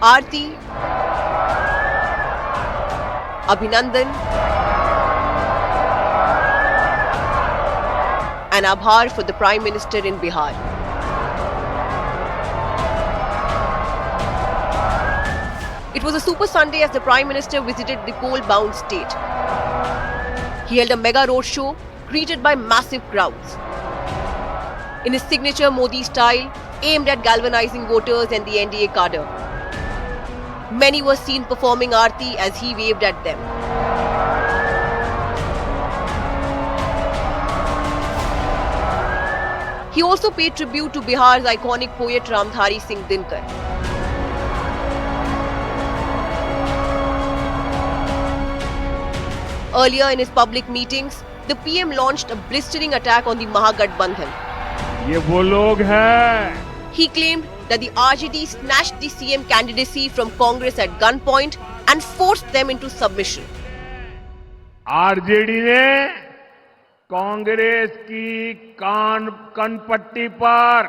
Aarti, Abhinandan, and Abhar for the Prime Minister in Bihar. It was a super Sunday as the Prime Minister visited the coal-bound state. He held a mega roadshow greeted by massive crowds. In his signature Modi style, aimed at galvanizing voters and the NDA cadre. Many were seen performing Aarti as he waved at them. He also paid tribute to Bihar's iconic poet Ramdhari Singh Dinkar. Earlier in his public meetings, the PM launched a blistering attack on the Mahagathbandhan. ये वो लोग हैं। He claimed that the RJD snatched the CM candidacy from Congress at gunpoint and forced them into submission. RJD ने कांग्रेस की कनपट्टी पर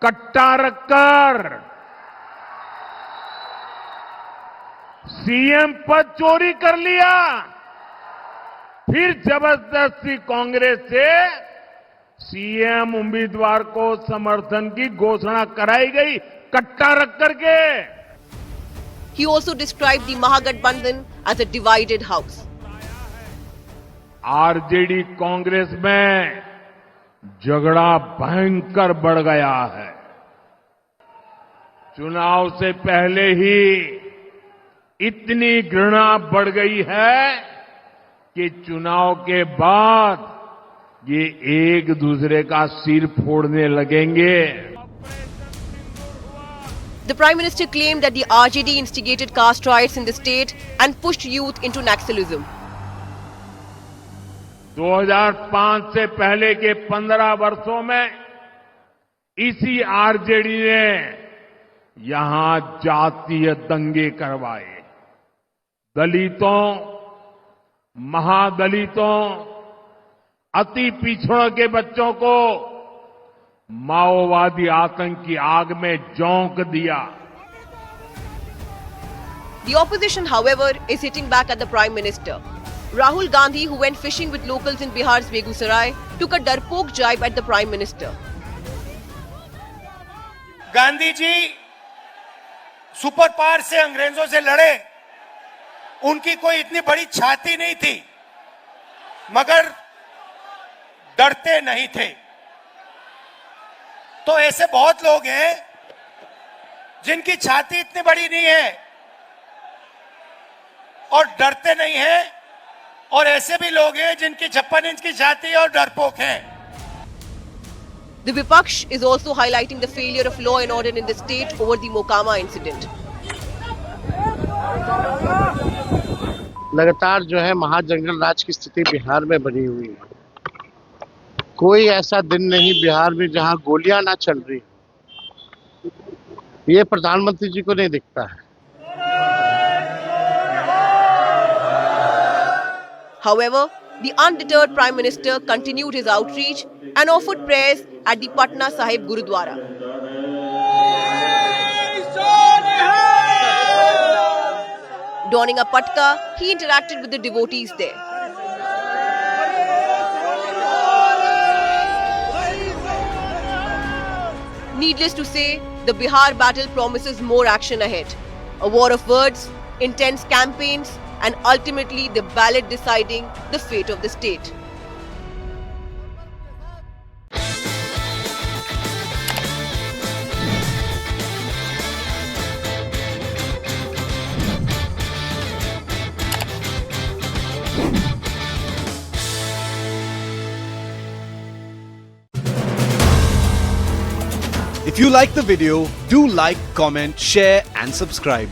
कट्टा रखकर CM पद चोरी कर लिया। फिर जबरदस्ती कांग्रेस से सीएम उम्मीदवार को समर्थन की घोषणा कराई गई कट्टा रख करके। He also described the Mahagathbandhan as a divided house. RJD Congress में झगड़ा भयंकर बढ़ गया है। चुनाव से पहले ही इतनी घृणा बढ़ गई है कि चुनाव के बाद ये एक दूसरे का सिर फोड़ने लगेंगे। The Prime Minister claimed that the RJD instigated caste riots in the state and pushed youth into Naxalism. 2005 से पहले के 15 वर्षों में इसी आरजेडी ने यहां जातीय दंगे करवाए। दलितों, महादलितों, अति पिछड़ों के बच्चों को माओवादी आतंक की आग में झोंक दिया। The opposition, however, is hitting back at the Prime Minister. Rahul Gandhi, who went fishing with locals in Bihar's Begusarai, took a darpok jibe at the Prime Minister. Gandhi ji super power से अंग्रेजों से लड़े, उनकी कोई इतनी बड़ी छाती नहीं थी, मगर डरते नहीं थे। तो ऐसे बहुत लोग हैं जिनकी छाती इतनी बड़ी नहीं है और डरते नहीं हैं, और ऐसे भी लोग हैं जिनकी 56 इंच की छाती और डरपोक हैं। The Vipaksh is also highlighting the failure of law and order in the state over the Mokama incident. लगातार जो है महाजंगल राज की स्थिति बिहार में बनी हुई है। कोई ऐसा दिन नहीं बिहार में जहां गोलियां ना चल रही, ये प्रधानमंत्री जी को नहीं दिखता है। However, the undeterred Prime Minister continued his outreach and offered prayers at the Patna Sahib Gurudwara. Donning a patka, he interacted with the devotees there. Needless to say, the Bihar battle promises more action ahead. A war of words, intense campaigns, and ultimately the ballot deciding the fate of the state. If you like the video, do like, comment, share and subscribe.